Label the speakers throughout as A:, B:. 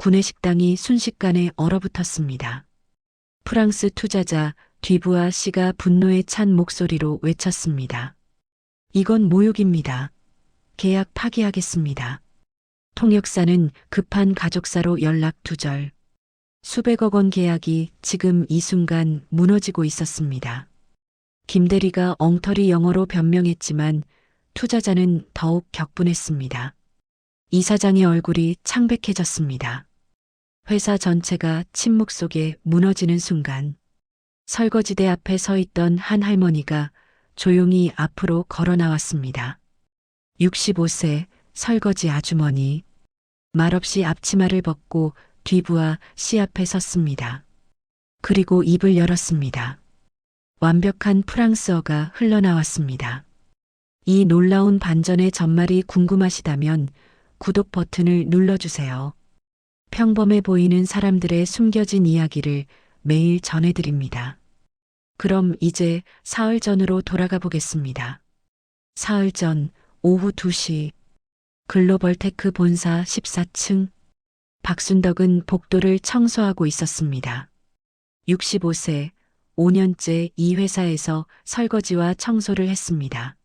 A: 구내식당이 순식간에 얼어붙었습니다. 프랑스 투자자 뒤부아 씨가 분노에 찬 목소리로 외쳤습니다. 이건 모욕입니다. 계약 파기하겠습니다. 통역사는 급한 가족사로 연락 두절. 수백억 원 계약이 지금 이 순간 무너지고 있었습니다. 김대리가 엉터리 영어로 변명했지만 투자자는 더욱 격분했습니다. 이사장의 얼굴이 창백해졌습니다. 회사 전체가 침묵 속에 무너지는 순간 설거지대 앞에 서 있던 한 할머니가 조용히 앞으로 걸어 나왔습니다. 65세 설거지 아주머니. 말없이 앞치마를 벗고 뒤부아 씨 앞에 섰습니다. 그리고 입을 열었습니다. 완벽한 프랑스어가 흘러나왔습니다. 이 놀라운 반전의 전말이 궁금하시다면 구독 버튼을 눌러주세요. 평범해 보이는 사람들의 숨겨진 이야기를 매일 전해드립니다. 그럼 이제 사흘 전으로 돌아가 보겠습니다. 사흘 전 오후 2시 글로벌테크 본사 14층. 박순덕은 복도를 청소하고 있었습니다. 65세, 5년째 이 회사에서 설거지와 청소를 했습니다.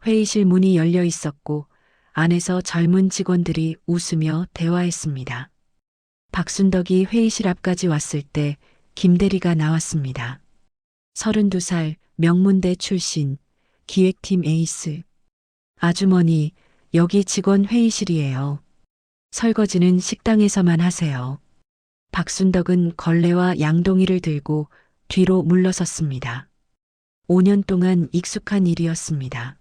A: 회의실 문이 열려 있었고 안에서 젊은 직원들이 웃으며 대화했습니다. 박순덕이 회의실 앞까지 왔을 때 김대리가 나왔습니다. 32살 명문대 출신, 기획팀 에이스. 아주머니, 여기 직원 회의실이에요. 설거지는 식당에서만 하세요. 박순덕은 걸레와 양동이를 들고 뒤로 물러섰습니다. 5년 동안 익숙한 일이었습니다.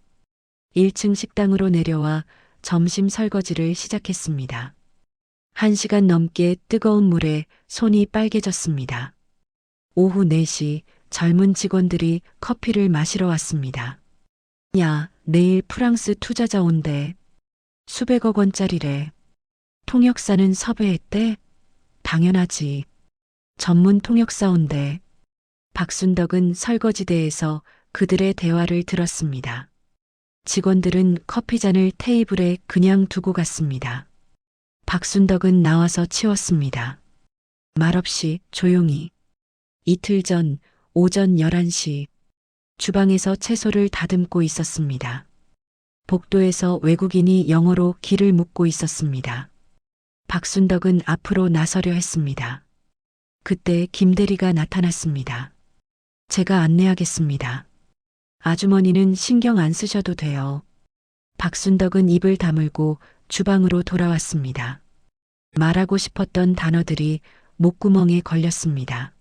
A: 1층 식당으로 내려와 점심 설거지를 시작했습니다. 1시간 넘게 뜨거운 물에 손이 빨개졌습니다. 오후 4시 젊은 직원들이 커피를 마시러 왔습니다. 야, 내일 프랑스 투자자 온대. 수백억 원짜리래. 통역사는 섭외했대? 당연하지. 전문 통역사 온대. 박순덕은 설거지대에서 그들의 대화를 들었습니다. 직원들은 커피잔을 테이블에 그냥 두고 갔습니다. 박순덕은 나와서 치웠습니다. 말없이 조용히. 이틀 전 오전 11시 주방에서 채소를 다듬고 있었습니다. 복도에서 외국인이 영어로 길을 묻고 있었습니다. 박순덕은 앞으로 나서려 했습니다. 그때 김대리가 나타났습니다. 제가 안내하겠습니다. 아주머니는 신경 안 쓰셔도 돼요. 박순덕은 입을 다물고 주방으로 돌아왔습니다. 말하고 싶었던 단어들이 목구멍에 걸렸습니다.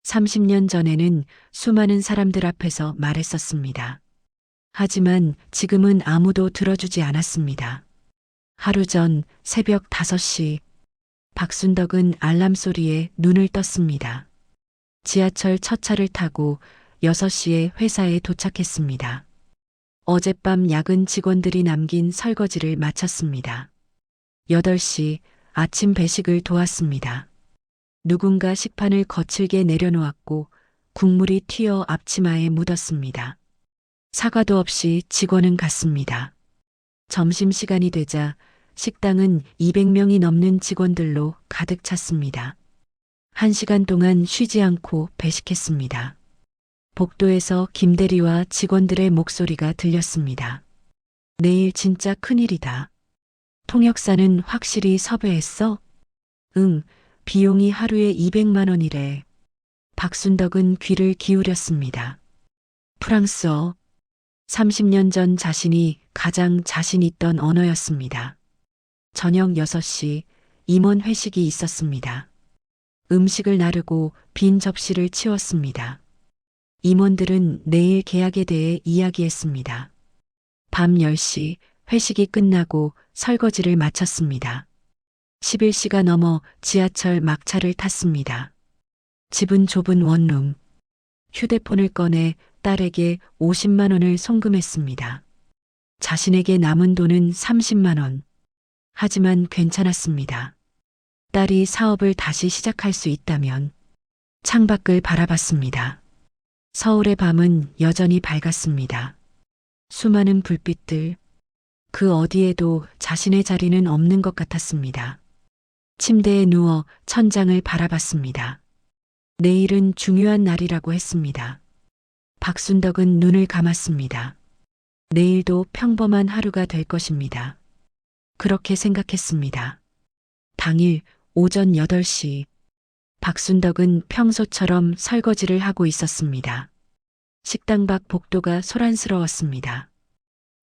A: 30년 전에는 수많은 사람들 앞에서 말했었습니다. 하지만 지금은 아무도 들어주지 않았습니다. 하루 전 새벽 5시 박순덕은 알람 소리에 눈을 떴습니다. 지하철 첫 차를 타고 6시에 회사에 도착했습니다. 어젯밤 야근 직원들이 남긴 설거지를 마쳤습니다. 8시 아침 배식을 도왔습니다. 누군가 식판을 거칠게 내려놓았고 국물이 튀어 앞치마에 묻었습니다. 사과도 없이 직원은 갔습니다. 점심시간이 되자 식당은 200명이 넘는 직원들로 가득 찼습니다. 1시간 동안 쉬지 않고 배식했습니다. 복도에서 김대리와 직원들의 목소리가 들렸습니다. 내일 진짜 큰일이다. 통역사는 확실히 섭외했어? 응, 비용이 하루에 200만 원이래. 박순덕은 귀를 기울였습니다. 프랑스어. 30년 전 자신이 가장 자신 있던 언어였습니다. 저녁 6시 임원 회식이 있었습니다. 음식을 나르고 빈 접시를 치웠습니다. 임원들은 내일 계약에 대해 이야기했습니다. 밤 10시 회식이 끝나고 설거지를 마쳤습니다. 11시가 넘어 지하철 막차를 탔습니다. 집은 좁은 원룸. 휴대폰을 꺼내 딸에게 50만 원을 송금했습니다. 자신에게 남은 돈은 30만 원. 하지만 괜찮았습니다. 딸이 사업을 다시 시작할 수 있다면. 창밖을 바라봤습니다. 서울의 밤은 여전히 밝았습니다. 수많은 불빛들. 그 어디에도 자신의 자리는 없는 것 같았습니다. 침대에 누워 천장을 바라봤습니다. 내일은 중요한 날이라고 했습니다. 박순덕은 눈을 감았습니다. 내일도 평범한 하루가 될 것입니다. 그렇게 생각했습니다. 당일 오전 8시 박순덕은 평소처럼 설거지를 하고 있었습니다. 식당 밖 복도가 소란스러웠습니다.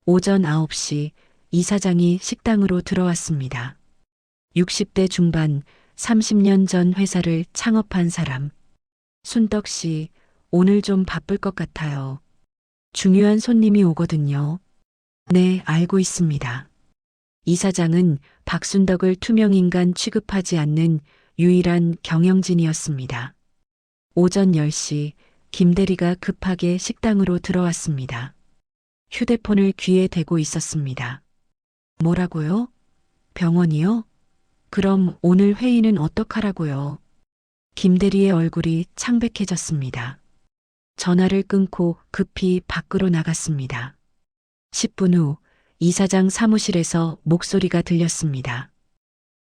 A: 오전 9시 이사장이 식당으로 들어왔습니다. 60대 중반 30년 전 회사를 창업한 사람. 순덕 씨, 오늘 좀 바쁠 것 같아요. 중요한 손님이 오거든요. 네, 알고 있습니다. 이사장은 박순덕을 투명인간 취급하지 않는 유일한 경영진이었습니다. 오전 10시 김 대리가 급하게 식당으로 들어왔습니다. 휴대폰을 귀에 대고 있었습니다. 뭐라고요? 병원이요? 그럼 오늘 회의는 어떡하라고요? 김 대리의 얼굴이 창백해졌습니다. 전화를 끊고 급히 밖으로 나갔습니다. 10분 후 이사장 사무실에서 목소리가 들렸습니다.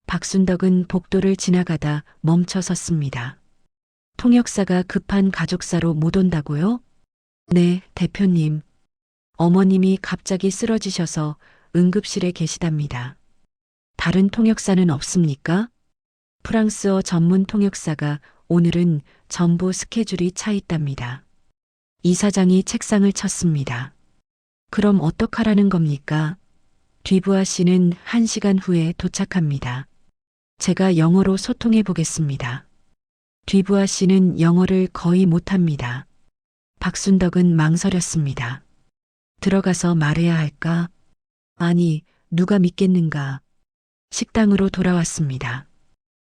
A: 박순덕은 복도를 지나가다 멈춰 섰습니다. 통역사가 급한 가족사로 못 온다고요? 네, 대표님. 어머님이 갑자기 쓰러지셔서 응급실에 계시답니다. 다른 통역사는 없습니까? 프랑스어 전문 통역사가 오늘은 전부 스케줄이 차 있답니다. 이사장이 책상을 쳤습니다. 그럼 어떡하라는 겁니까? 뒤부하 씨는 1시간 후에 도착합니다. 제가 영어로 소통해 보겠습니다. 뒤부하 씨는 영어를 거의 못합니다. 박순덕은 망설였습니다. 들어가서 말해야 할까? 아니, 누가 믿겠는가? 식당으로 돌아왔습니다.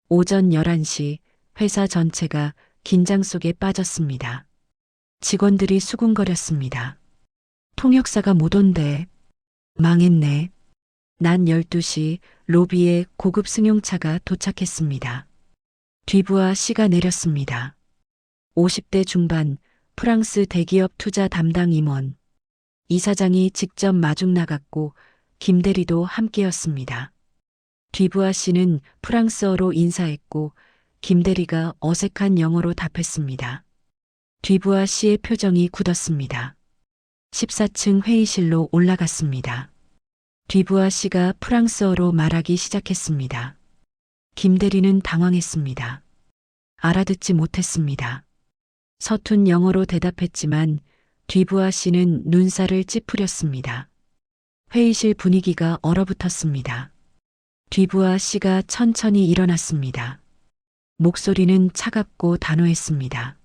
A: 오전 11시 회사 전체가 긴장 속에 빠졌습니다. 직원들이 수군거렸습니다. 통역사가 못 온대. 망했네. 낮 12시 로비에 고급 승용차가 도착했습니다. 뒤부하 씨가 내렸습니다. 50대 중반 프랑스 대기업 투자 담당 임원. 이사장이 직접 마중 나갔고 김 대리도 함께였습니다. 뒤부하 씨는 프랑스어로 인사했고 김 대리가 어색한 영어로 답했습니다. 뒤부하 씨의 표정이 굳었습니다. 14층 회의실로 올라갔습니다. 뒤부하 씨가 프랑스어로 말하기 시작했습니다. 김 대리는 당황했습니다. 알아듣지 못했습니다. 서툰 영어로 대답했지만 뒤부하 씨는 눈살을 찌푸렸습니다. 회의실 분위기가 얼어붙었습니다. 뒤부하 씨가 천천히 일어났습니다. 목소리는 차갑고 단호했습니다.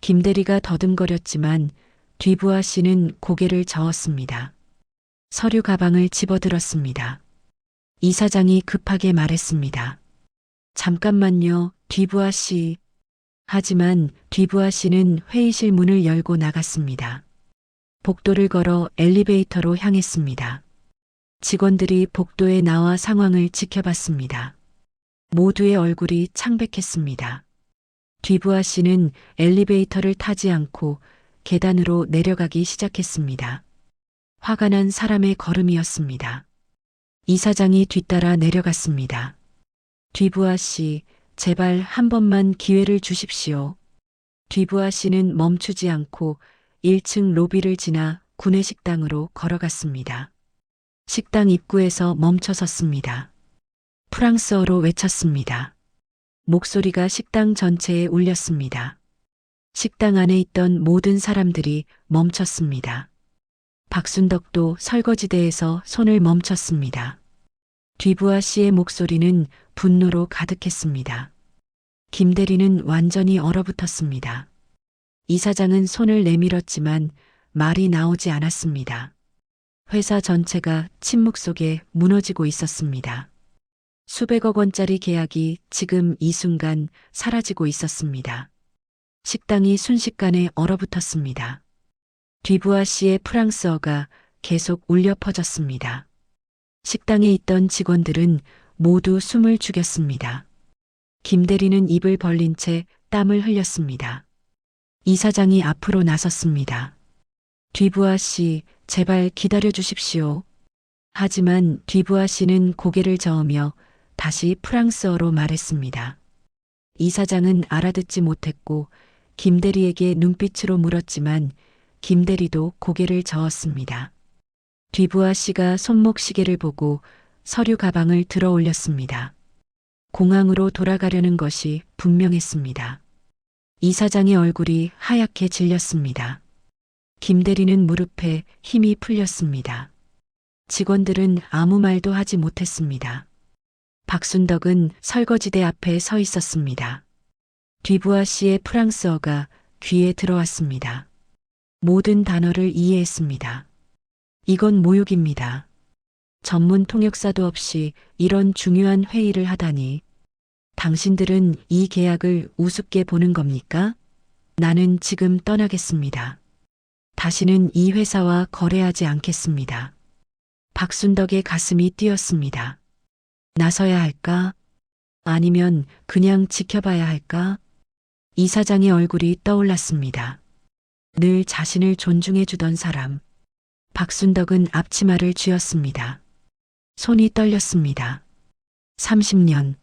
A: 김 대리가 더듬거렸지만 뒤부하 씨는 고개를 저었습니다. 서류 가방을 집어들었습니다. 이사장이 급하게 말했습니다. 잠깐만요, 뒤부하 씨. 하지만 뒤부하 씨는 회의실 문을 열고 나갔습니다. 복도를 걸어 엘리베이터로 향했습니다. 직원들이 복도에 나와 상황을 지켜봤습니다. 모두의 얼굴이 창백했습니다. 뒤부하 씨는 엘리베이터를 타지 않고 계단으로 내려가기 시작했습니다. 화가 난 사람의 걸음이었습니다. 이사장이 뒤따라 내려갔습니다. 뒤부하 씨, 제발 한 번만 기회를 주십시오. 뒤부하 씨는 멈추지 않고 1층 로비를 지나 구내식당으로 걸어갔습니다. 식당 입구에서 멈춰 섰습니다. 프랑스어로 외쳤습니다. 목소리가 식당 전체에 울렸습니다. 식당 안에 있던 모든 사람들이 멈췄습니다. 박순덕도 설거지대에서 손을 멈췄습니다. 뒤부하 씨의 목소리는 분노로 가득했습니다. 김 대리는 완전히 얼어붙었습니다. 이사장은 손을 내밀었지만 말이 나오지 않았습니다. 회사 전체가 침묵 속에 무너지고 있었습니다. 수백억 원짜리 계약이 지금 이 순간 사라지고 있었습니다. 식당이 순식간에 얼어붙었습니다. 뒤부하 씨의 프랑스어가 계속 울려 퍼졌습니다. 식당에 있던 직원들은 모두 숨을 죽였습니다. 김 대리는 입을 벌린 채 땀을 흘렸습니다. 이사장이 앞으로 나섰습니다. 뒤부하 씨, 제발 기다려 주십시오. 하지만 뒤부하 씨는 고개를 저으며 다시 프랑스어로 말했습니다. 이사장은 알아듣지 못했고 김대리에게 눈빛으로 물었지만 김대리도 고개를 저었습니다. 뒤부하 씨가 손목시계를 보고 서류 가방을 들어 올렸습니다. 공항으로 돌아가려는 것이 분명했습니다. 이사장의 얼굴이 하얗게 질렸습니다. 김대리는 무릎에 힘이 풀렸습니다. 직원들은 아무 말도 하지 못했습니다. 박순덕은 설거지대 앞에 서 있었습니다. 뒤부하 씨의 프랑스어가 귀에 들어왔습니다. 모든 단어를 이해했습니다. 이건 모욕입니다. 전문 통역사도 없이 이런 중요한 회의를 하다니. 당신들은 이 계약을 우습게 보는 겁니까? 나는 지금 떠나겠습니다. 다시는 이 회사와 거래하지 않겠습니다. 박순덕의 가슴이 뛰었습니다. 나서야 할까? 아니면 그냥 지켜봐야 할까? 이사장의 얼굴이 떠올랐습니다. 늘 자신을 존중해 주던 사람. 박순덕은 앞치마를 쥐었습니다. 손이 떨렸습니다. 30년.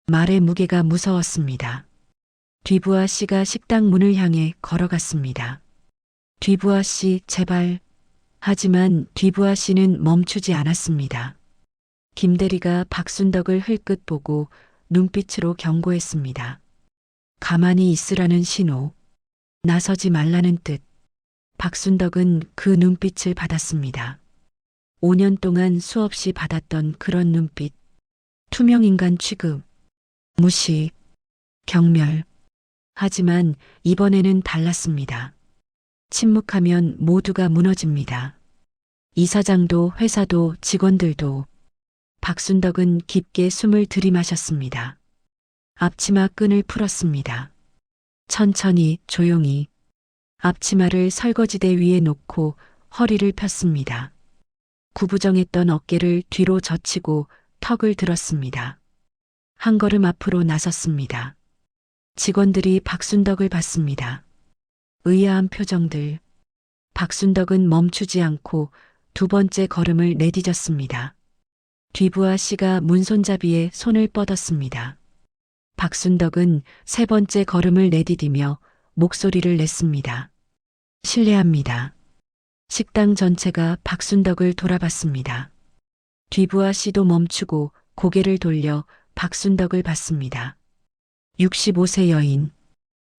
A: 말의 무게가 무서웠습니다. 뒤부하 씨가 식당 문을 향해 걸어갔습니다. 뒤부하 씨, 제발. 하지만 뒤부하 씨는 멈추지 않았습니다. 김대리가 박순덕을 흘끗 보고 눈빛으로 경고했습니다. 가만히 있으라는 신호. 나서지 말라는 뜻. 박순덕은 그 눈빛을 받았습니다. 5년 동안 수없이 받았던 그런 눈빛. 투명인간 취급. 무시. 경멸. 하지만 이번에는 달랐습니다. 침묵하면 모두가 무너집니다. 이사장도 회사도 직원들도. 박순덕은 깊게 숨을 들이마셨습니다. 앞치마 끈을 풀었습니다. 천천히 조용히 앞치마를 설거지대 위에 놓고 허리를 폈습니다. 구부정했던 어깨를 뒤로 젖히고 턱을 들었습니다. 한 걸음 앞으로 나섰습니다. 직원들이 박순덕을 봤습니다. 의아한 표정들. 박순덕은 멈추지 않고 두 번째 걸음을 내디뎠습니다. 뒤부하 씨가 문손잡이에 손을 뻗었습니다. 박순덕은 세 번째 걸음을 내디디며 목소리를 냈습니다. 실례합니다. 식당 전체가 박순덕을 돌아봤습니다. 뒤부하 씨도 멈추고 고개를 돌려 박순덕을 봤습니다. 65세 여인.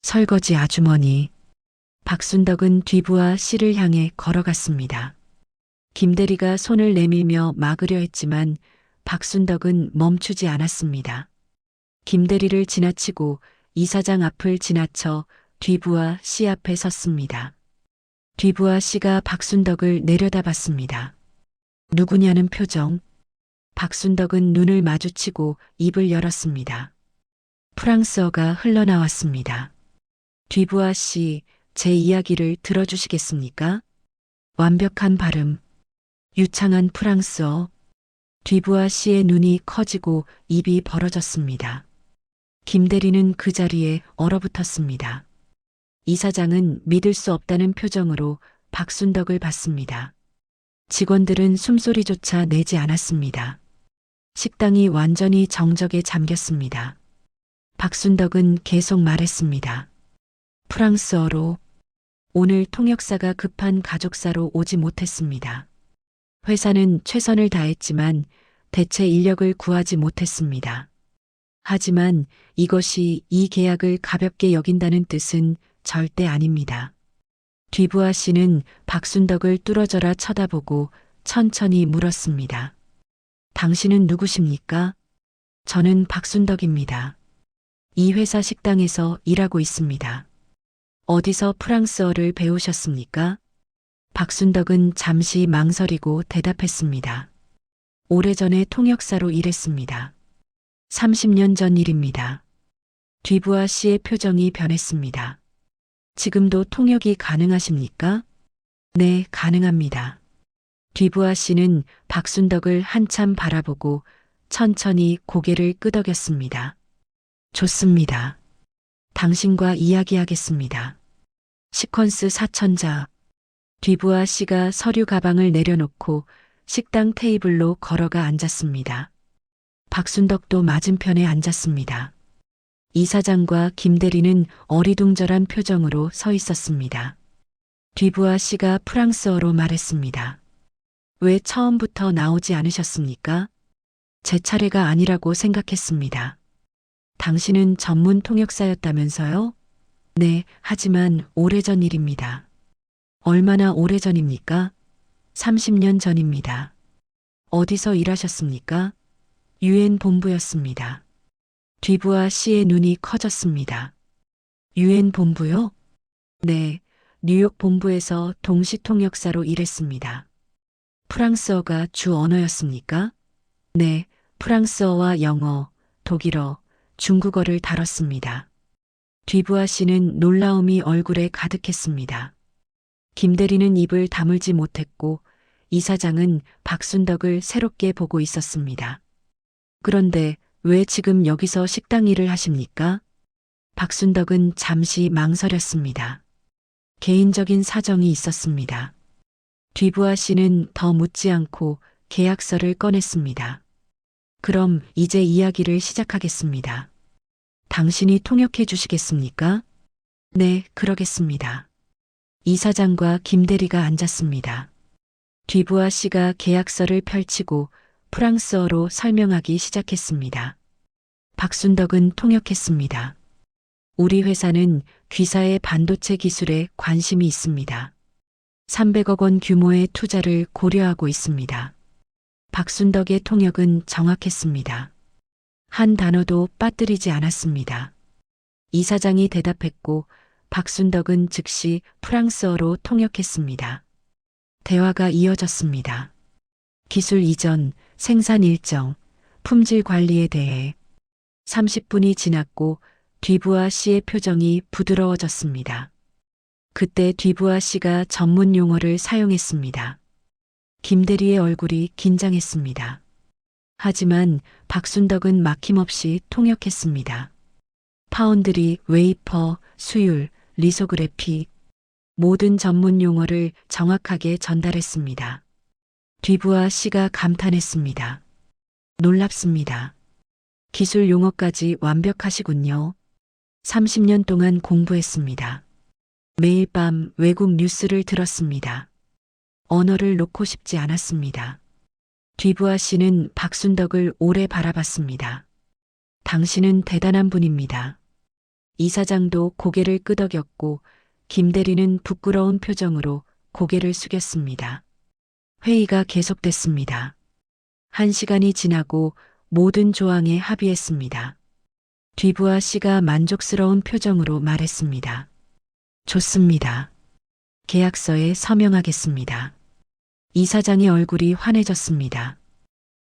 A: 설거지 아주머니. 박순덕은 뒤부하 씨를 향해 걸어갔습니다. 김대리가 손을 내밀며 막으려 했지만 박순덕은 멈추지 않았습니다. 김대리를 지나치고 이사장 앞을 지나쳐 뒤부하 씨 앞에 섰습니다. 뒤부하 씨가 박순덕을 내려다봤습니다. 누구냐는 표정. 박순덕은 눈을 마주치고 입을 열었습니다. 프랑스어가 흘러나왔습니다. 뒤부하 씨, 제 이야기를 들어주시겠습니까? 완벽한 발음. 유창한 프랑스어. 뒤부하 씨의 눈이 커지고 입이 벌어졌습니다. 김대리는 그 자리에 얼어붙었습니다. 이사장은 믿을 수 없다는 표정으로 박순덕을 봤습니다. 직원들은 숨소리조차 내지 않았습니다. 식당이 완전히 정적에 잠겼습니다. 박순덕은 계속 말했습니다. 프랑스어로. 오늘 통역사가 급한 가족사로 오지 못했습니다. 회사는 최선을 다했지만 대체 인력을 구하지 못했습니다. 하지만 이것이 이 계약을 가볍게 여긴다는 뜻은 절대 아닙니다. 뒤부하 씨는 박순덕을 뚫어져라 쳐다보고 천천히 물었습니다. 당신은 누구십니까? 저는 박순덕입니다. 이 회사 식당에서 일하고 있습니다. 어디서 프랑스어를 배우셨습니까? 박순덕은 잠시 망설이고 대답했습니다. 오래전에 통역사로 일했습니다. 30년 전 일입니다. 뒤부하 씨의 표정이 변했습니다. 지금도 통역이 가능하십니까? 네, 가능합니다. 뒤부하 씨는 박순덕을 한참 바라보고 천천히 고개를 끄덕였습니다. 좋습니다. 당신과 이야기하겠습니다. 시퀀스 사천자. 뒤부하 씨가 서류 가방을 내려놓고 식당 테이블로 걸어가 앉았습니다. 박순덕도 맞은편에 앉았습니다. 이사장과 김대리는 어리둥절한 표정으로 서 있었습니다. 뒤부하 씨가 프랑스어로 말했습니다. 왜 처음부터 나오지 않으셨습니까? 제 차례가 아니라고 생각했습니다. 당신은 전문 통역사였다면서요? 네, 하지만 오래전 일입니다. 얼마나 오래전입니까? 30년 전입니다. 어디서 일하셨습니까? 유엔 본부였습니다. 뒤부하 씨의 눈이 커졌습니다. 유엔 본부요? 네, 뉴욕 본부에서 동시통역사로 일했습니다. 프랑스어가 주 언어였습니까? 네, 프랑스어와 영어, 독일어, 중국어를 다뤘습니다. 뒤부하 씨는 놀라움이 얼굴에 가득했습니다. 김대리는 입을 다물지 못했고 이사장은 박순덕을 새롭게 보고 있었습니다. 그런데 왜 지금 여기서 식당 일을 하십니까? 박순덕은 잠시 망설였습니다. 개인적인 사정이 있었습니다. 뒤부하 씨는 더 묻지 않고 계약서를 꺼냈습니다. 그럼 이제 이야기를 시작하겠습니다. 당신이 통역해 주시겠습니까? 네, 그러겠습니다. 이사장과 김대리가 앉았습니다. 뒤부하 씨가 계약서를 펼치고 프랑스어로 설명하기 시작했습니다. 박순덕은 통역했습니다. 우리 회사는 귀사의 반도체 기술에 관심이 있습니다. 300억 원 규모의 투자를 고려하고 있습니다. 박순덕의 통역은 정확했습니다. 한 단어도 빠뜨리지 않았습니다. 이사장이 대답했고 박순덕은 즉시 프랑스어로 통역했습니다. 대화가 이어졌습니다. 기술 이전, 생산 일정, 품질 관리에 대해 30분이 지났고 뒤부하 씨의 표정이 부드러워졌습니다. 그때 뒤부하 씨가 전문 용어를 사용했습니다. 김대리의 얼굴이 긴장했습니다. 하지만 박순덕은 막힘없이 통역했습니다. 파운드리, 웨이퍼, 수율, 리소그래피 모든 전문 용어를 정확하게 전달했습니다. 뒤부하 씨가 감탄했습니다. 놀랍습니다. 기술 용어까지 완벽하시군요. 30년 동안 공부했습니다. 매일 밤 외국 뉴스를 들었습니다. 언어를 놓고 싶지 않았습니다. 뒤부하 씨는 박순덕을 오래 바라봤습니다. 당신은 대단한 분입니다. 이사장도 고개를 끄덕였고 김대리는 부끄러운 표정으로 고개를 숙였습니다. 회의가 계속됐습니다. 1시간이 지나고 모든 조항에 합의했습니다. 뒤부하 씨가 만족스러운 표정으로 말했습니다. 좋습니다. 계약서에 서명하겠습니다. 이사장의 얼굴이 환해졌습니다.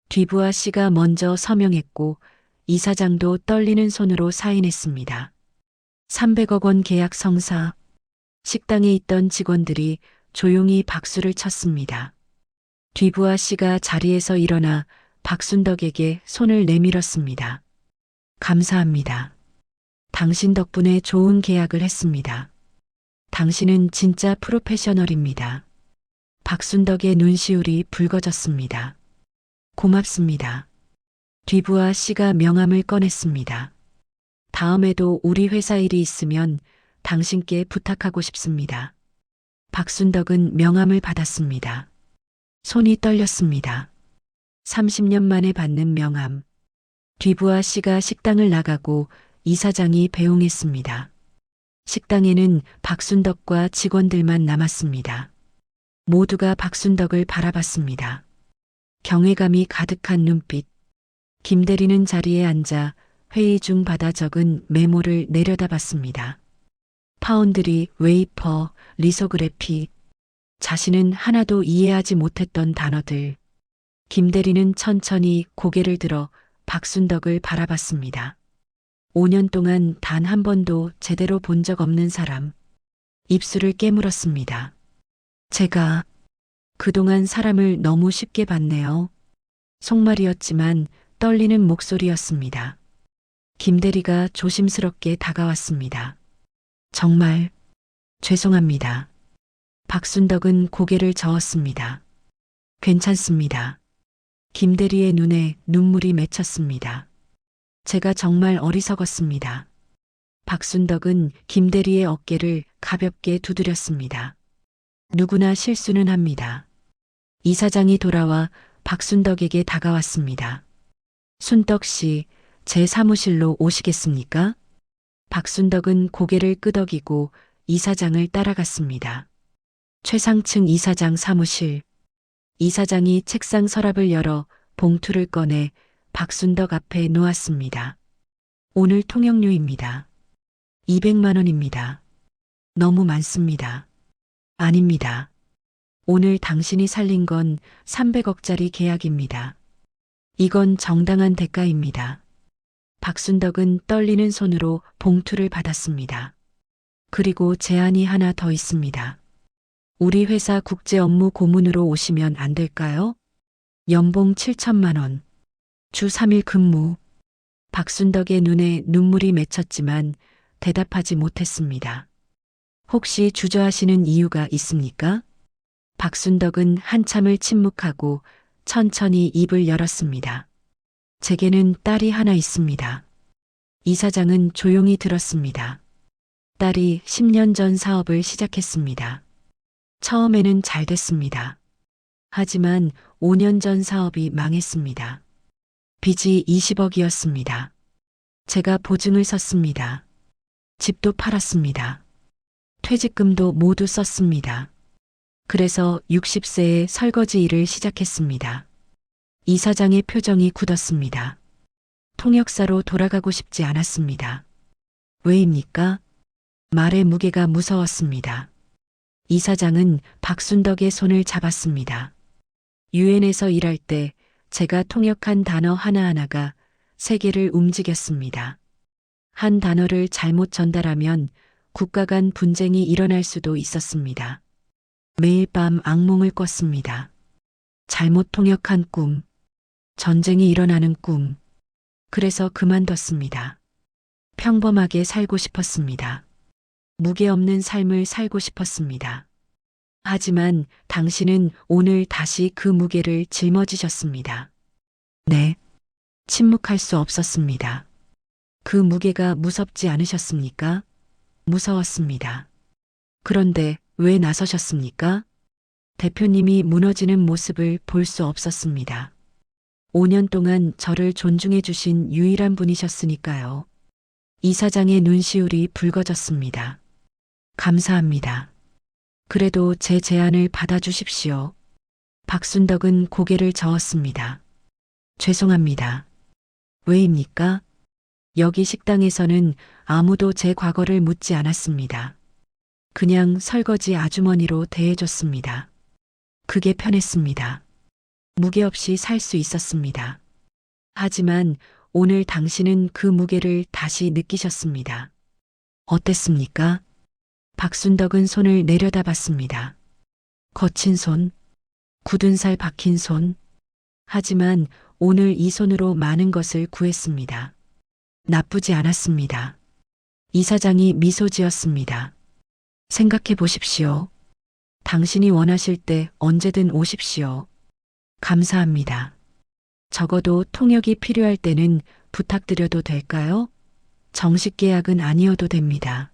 A: 뒤부하 씨가 먼저 서명했고 이사장도 떨리는 손으로 사인했습니다. 300억 원 계약 성사. 식당에 있던 직원들이 조용히 박수를 쳤습니다. 뒤부하 씨가 자리에서 일어나 박순덕에게 손을 내밀었습니다. 감사합니다. 당신 덕분에 좋은 계약을 했습니다. 당신은 진짜 프로페셔널입니다. 박순덕의 눈시울이 붉어졌습니다. 고맙습니다. 뒤부하 씨가 명함을 꺼냈습니다. 다음에도 우리 회사 일이 있으면 당신께 부탁하고 싶습니다. 박순덕은 명함을 받았습니다. 손이 떨렸습니다. 30년 만에 받는 명함. 뒤부하 씨가 식당을 나가고 이사장이 배웅했습니다. 식당에는 박순덕과 직원들만 남았습니다. 모두가 박순덕을 바라봤습니다. 경외감이 가득한 눈빛. 김대리는 자리에 앉아 회의 중 받아 적은 메모를 내려다봤습니다. 파운드리, 웨이퍼, 리소그래피. 자신은 하나도 이해하지 못했던 단어들. 김대리는 천천히 고개를 들어 박순덕을 바라봤습니다. 5년 동안 단 한 번도 제대로 본 적 없는 사람. 입술을 깨물었습니다. 제가 그동안 사람을 너무 쉽게 봤네요. 속말이었지만 떨리는 목소리였습니다. 김대리가 조심스럽게 다가왔습니다. 정말 죄송합니다. 박순덕은 고개를 저었습니다. 괜찮습니다. 김대리의 눈에 눈물이 맺혔습니다. 제가 정말 어리석었습니다. 박순덕은 김대리의 어깨를 가볍게 두드렸습니다. 누구나 실수는 합니다. 이사장이 돌아와 박순덕에게 다가왔습니다. 순덕 씨, 제 사무실로 오시겠습니까? 박순덕은 고개를 끄덕이고 이사장을 따라갔습니다. 최상층 이사장 사무실. 이사장이 책상 서랍을 열어 봉투를 꺼내 박순덕 앞에 놓았습니다. 오늘 통역료입니다. 200만 원입니다. 너무 많습니다. 아닙니다. 오늘 당신이 살린 건 300억짜리 계약입니다. 이건 정당한 대가입니다. 박순덕은 떨리는 손으로 봉투를 받았습니다. 그리고 제안이 하나 더 있습니다. 우리 회사 국제 업무 고문으로 오시면 안 될까요? 연봉 7천만 원. 주 3일 근무. 박순덕의 눈에 눈물이 맺혔지만 대답하지 못했습니다. 혹시 주저하시는 이유가 있습니까? 박순덕은 한참을 침묵하고 천천히 입을 열었습니다. 제게는 딸이 하나 있습니다. 이사장은 조용히 들었습니다. 딸이 10년 전 사업을 시작했습니다. 처음에는 잘 됐습니다. 하지만 5년 전 사업이 망했습니다. 빚이 20억이었습니다. 제가 보증을 섰습니다. 집도 팔았습니다. 퇴직금도 모두 썼습니다. 그래서 60세에 설거지 일을 시작했습니다. 이사장의 표정이 굳었습니다. 통역사로 돌아가고 싶지 않았습니다. 왜입니까? 말의 무게가 무서웠습니다. 이사장은 박순덕의 손을 잡았습니다. 유엔에서 일할 때 제가 통역한 단어 하나하나가 세계를 움직였습니다. 한 단어를 잘못 전달하면 국가 간 분쟁이 일어날 수도 있었습니다. 매일 밤 악몽을 꿨습니다. 잘못 통역한 꿈, 전쟁이 일어나는 꿈. 그래서 그만뒀습니다. 평범하게 살고 싶었습니다. 무게 없는 삶을 살고 싶었습니다. 하지만 당신은 오늘 다시 그 무게를 짊어지셨습니다. 네. 침묵할 수 없었습니다. 그 무게가 무섭지 않으셨습니까? 무서웠습니다. 그런데 왜 나서셨습니까? 대표님이 무너지는 모습을 볼 수 없었습니다. 5년 동안 저를 존중해 주신 유일한 분이셨으니까요. 이사장의 눈시울이 붉어졌습니다. 감사합니다. 그래도 제 제안을 받아주십시오. 박순덕은 고개를 저었습니다. 죄송합니다. 왜입니까? 여기 식당에서는 아무도 제 과거를 묻지 않았습니다. 그냥 설거지 아주머니로 대해줬습니다. 그게 편했습니다. 무게 없이 살 수 있었습니다. 하지만 오늘 당신은 그 무게를 다시 느끼셨습니다. 어땠습니까? 박순덕은 손을 내려다봤습니다. 거친 손, 굳은 살 박힌 손. 하지만 오늘 이 손으로 많은 것을 구했습니다. 나쁘지 않았습니다. 이사장이 미소 지었습니다. 생각해 보십시오. 당신이 원하실 때 언제든 오십시오. 감사합니다. 적어도 통역이 필요할 때는 부탁드려도 될까요? 정식 계약은 아니어도 됩니다.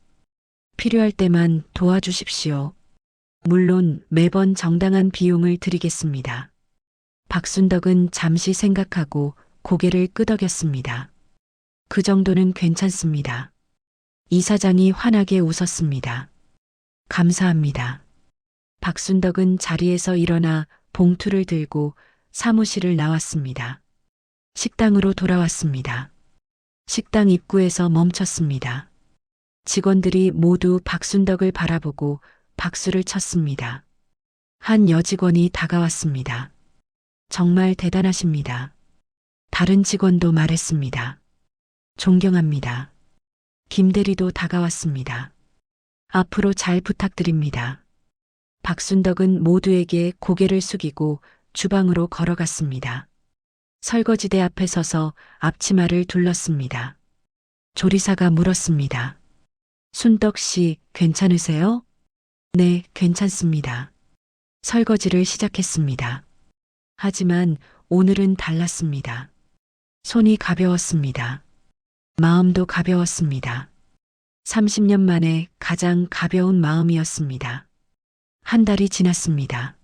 A: 필요할 때만 도와주십시오. 물론 매번 정당한 비용을 드리겠습니다. 박순덕은 잠시 생각하고 고개를 끄덕였습니다. 그 정도는 괜찮습니다. 이사장이 환하게 웃었습니다. 감사합니다. 박순덕은 자리에서 일어나 봉투를 들고 사무실을 나왔습니다. 식당으로 돌아왔습니다. 식당 입구에서 멈췄습니다. 직원들이 모두 박순덕을 바라보고 박수를 쳤습니다. 한 여직원이 다가왔습니다. 정말 대단하십니다. 다른 직원도 말했습니다. 존경합니다. 김대리도 다가왔습니다. 앞으로 잘 부탁드립니다. 박순덕은 모두에게 고개를 숙이고 주방으로 걸어갔습니다. 설거지대 앞에 서서 앞치마를 둘렀습니다. 조리사가 물었습니다. 순덕 씨, 괜찮으세요? 네, 괜찮습니다. 설거지를 시작했습니다. 하지만 오늘은 달랐습니다. 손이 가벼웠습니다. 마음도 가벼웠습니다. 30년 만에 가장 가벼운 마음이었습니다. 한 달이 지났습니다.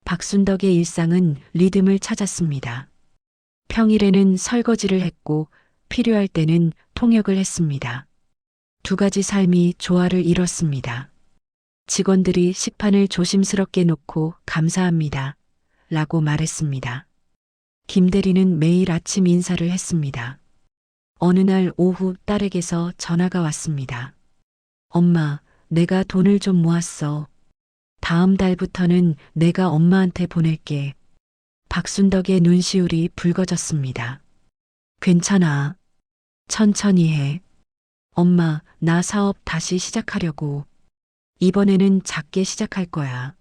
A: 박순덕의 일상은 리듬을 찾았습니다. 평일에는 설거지를 했고 필요할 때는 통역을 했습니다. 두 가지 삶이 조화를 이뤘습니다. 직원들이 식판을 조심스럽게 놓고 감사합니다. 라고 말했습니다. 김대리는 매일 아침 인사를 했습니다. 어느 날 오후 딸에게서 전화가 왔습니다. 엄마, 내가 돈을 좀 모았어. 다음 달부터는 내가 엄마한테 보낼게. 박순덕의 눈시울이 붉어졌습니다. 괜찮아. 천천히 해. 엄마, 나 사업 다시 시작하려고. 이번에는 작게 시작할 거야.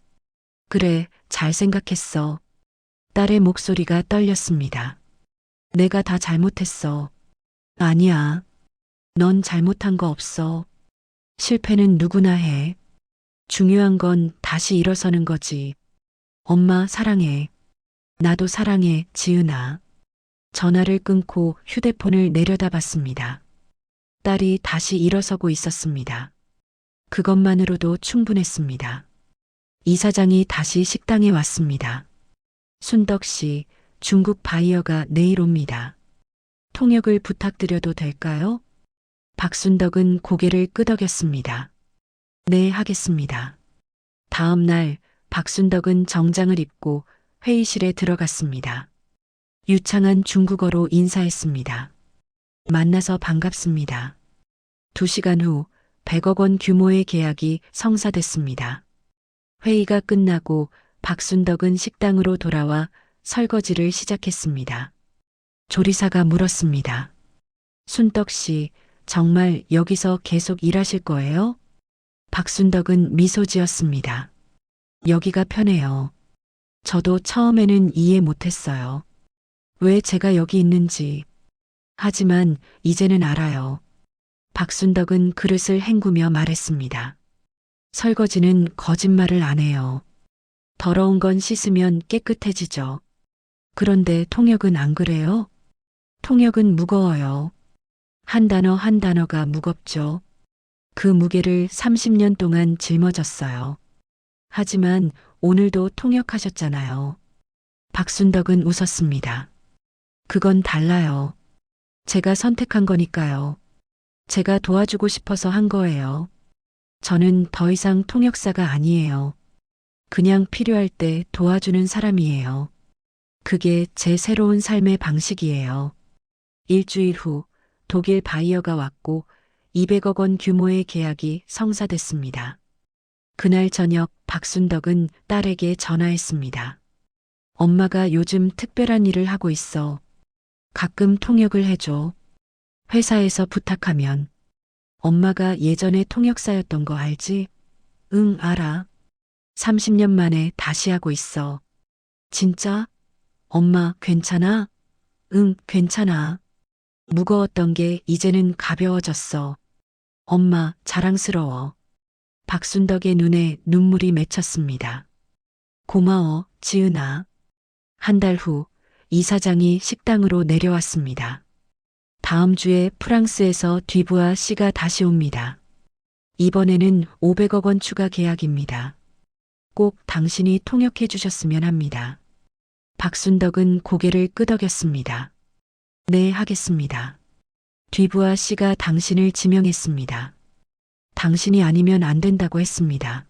A: 그래, 잘 생각했어. 딸의 목소리가 떨렸습니다. 내가 다 잘못했어. 아니야. 넌 잘못한 거 없어. 실패는 누구나 해. 중요한 건 다시 일어서는 거지. 엄마 사랑해. 나도 사랑해, 지은아. 전화를 끊고 휴대폰을 내려다봤습니다. 딸이 다시 일어서고 있었습니다. 그것만으로도 충분했습니다. 이사장이 다시 식당에 왔습니다. 순덕 씨, 중국 바이어가 내일 옵니다. 통역을 부탁드려도 될까요? 박순덕은 고개를 끄덕였습니다. 네, 하겠습니다. 다음 날 박순덕은 정장을 입고 회의실에 들어갔습니다. 유창한 중국어로 인사했습니다. 만나서 반갑습니다. 2시간 후 100억 원 규모의 계약이 성사됐습니다. 회의가 끝나고 박순덕은 식당으로 돌아와 설거지를 시작했습니다. 조리사가 물었습니다. 순덕 씨, 정말 여기서 계속 일하실 거예요? 박순덕은 미소 지었습니다. 여기가 편해요. 저도 처음에는 이해 못했어요. 왜 제가 여기 있는지. 하지만 이제는 알아요. 박순덕은 그릇을 헹구며 말했습니다. 설거지는 거짓말을 안 해요. 더러운 건 씻으면 깨끗해지죠. 그런데 통역은 안 그래요? 통역은 무거워요. 한 단어 한 단어가 무겁죠. 그 무게를 30년 동안 짊어졌어요. 하지만 오늘도 통역하셨잖아요. 박순덕은 웃었습니다. 그건 달라요. 제가 선택한 거니까요. 제가 도와주고 싶어서 한 거예요. 저는 더 이상 통역사가 아니에요. 그냥 필요할 때 도와주는 사람이에요. 그게 제 새로운 삶의 방식이에요. 일주일 후 독일 바이어가 왔고 200억 원 규모의 계약이 성사됐습니다. 그날 저녁 박순덕은 딸에게 전화했습니다. 엄마가 요즘 특별한 일을 하고 있어. 가끔 통역을 해줘. 회사에서 부탁하면. 엄마가 예전에 통역사였던 거 알지? 응, 알아. 30년 만에 다시 하고 있어. 진짜? 엄마, 괜찮아? 응, 괜찮아. 무거웠던 게 이제는 가벼워졌어. 엄마, 자랑스러워. 박순덕의 눈에 눈물이 맺혔습니다. 고마워, 지은아. 한 달 후 이사장이 식당으로 내려왔습니다. 다음 주에 프랑스에서 뒤부아 씨가 다시 옵니다. 이번에는 500억 원 추가 계약입니다. 꼭 당신이 통역해 주셨으면 합니다. 박순덕은 고개를 끄덕였습니다. 네, 하겠습니다. 뒤부아 씨가 당신을 지명했습니다. 당신이 아니면 안 된다고 했습니다.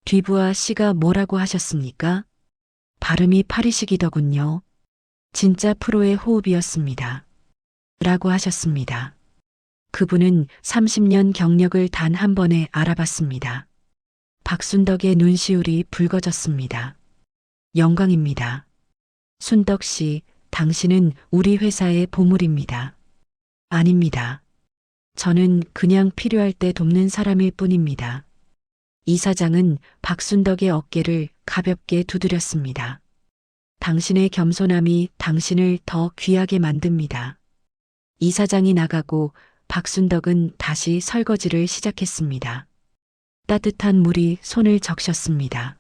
A: 뒤부아 씨가 뭐라고 하셨습니까? 발음이 파리식이더군요. 진짜 프로의 호흡이었습니다. 라고 하셨습니다. 그분은 30년 경력을 단 한 번에 알아봤습니다. 박순덕의 눈시울이 붉어졌습니다. 영광입니다. 순덕 씨, 당신은 우리 회사의 보물입니다. 아닙니다. 저는 그냥 필요할 때 돕는 사람일 뿐입니다. 이사장은 박순덕의 어깨를 가볍게 두드렸습니다. 당신의 겸손함이 당신을 더 귀하게 만듭니다. 이사장이 나가고 박순덕은 다시 설거지를 시작했습니다. 따뜻한 물이 손을 적셨습니다.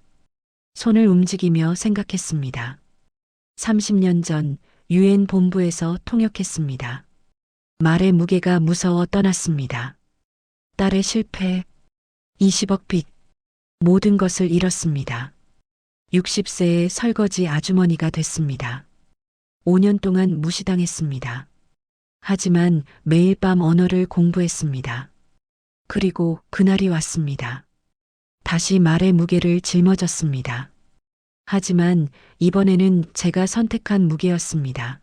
A: 손을 움직이며 생각했습니다. 30년 전 유엔 본부에서 통역했습니다. 말의 무게가 무서워 떠났습니다. 딸의 실패, 20억 빚, 모든 것을 잃었습니다. 60세의 설거지 아주머니가 됐습니다. 5년 동안 무시당했습니다. 하지만 매일 밤 언어를 공부했습니다. 그리고 그날이 왔습니다. 다시 말의 무게를 짊어졌습니다. 하지만 이번에는 제가 선택한 무게였습니다.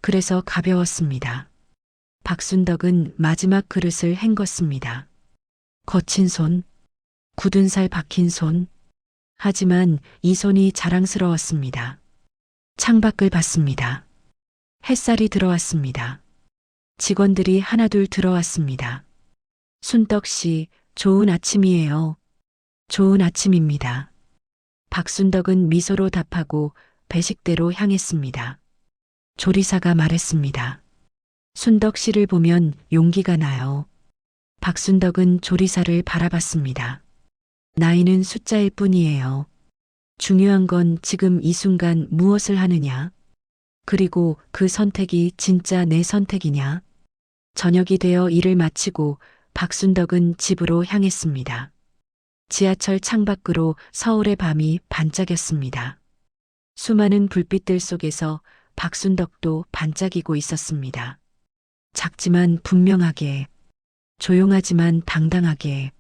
A: 그래서 가벼웠습니다. 박순덕은 마지막 그릇을 헹궜습니다. 거친 손, 굳은 살 박힌 손. 하지만 이 손이 자랑스러웠습니다. 창밖을 봤습니다. 햇살이 들어왔습니다. 직원들이 하나둘 들어왔습니다. 순덕 씨, 좋은 아침이에요. 좋은 아침입니다. 박순덕은 미소로 답하고 배식대로 향했습니다. 조리사가 말했습니다. 순덕 씨를 보면 용기가 나요. 박순덕은 조리사를 바라봤습니다. 나이는 숫자일 뿐이에요. 중요한 건 지금 이 순간 무엇을 하느냐. 그리고 그 선택이 진짜 내 선택이냐. 저녁이 되어 일을 마치고 박순덕은 집으로 향했습니다. 지하철 창밖으로 서울의 밤이 반짝였습니다. 수많은 불빛들 속에서 박순덕도 반짝이고 있었습니다. 작지만 분명하게, 조용하지만 당당하게.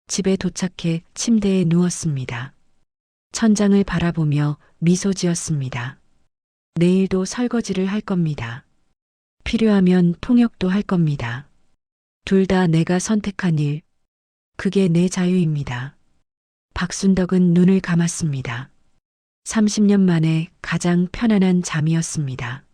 A: 집에 도착해 침대에 누웠습니다. 천장을 바라보며 미소 지었습니다. 내일도 설거지를 할 겁니다. 필요하면 통역도 할 겁니다. 둘 다 내가 선택한 일, 그게 내 자유입니다. 박순덕은 눈을 감았습니다. 30년 만에 가장 편안한 잠이었습니다.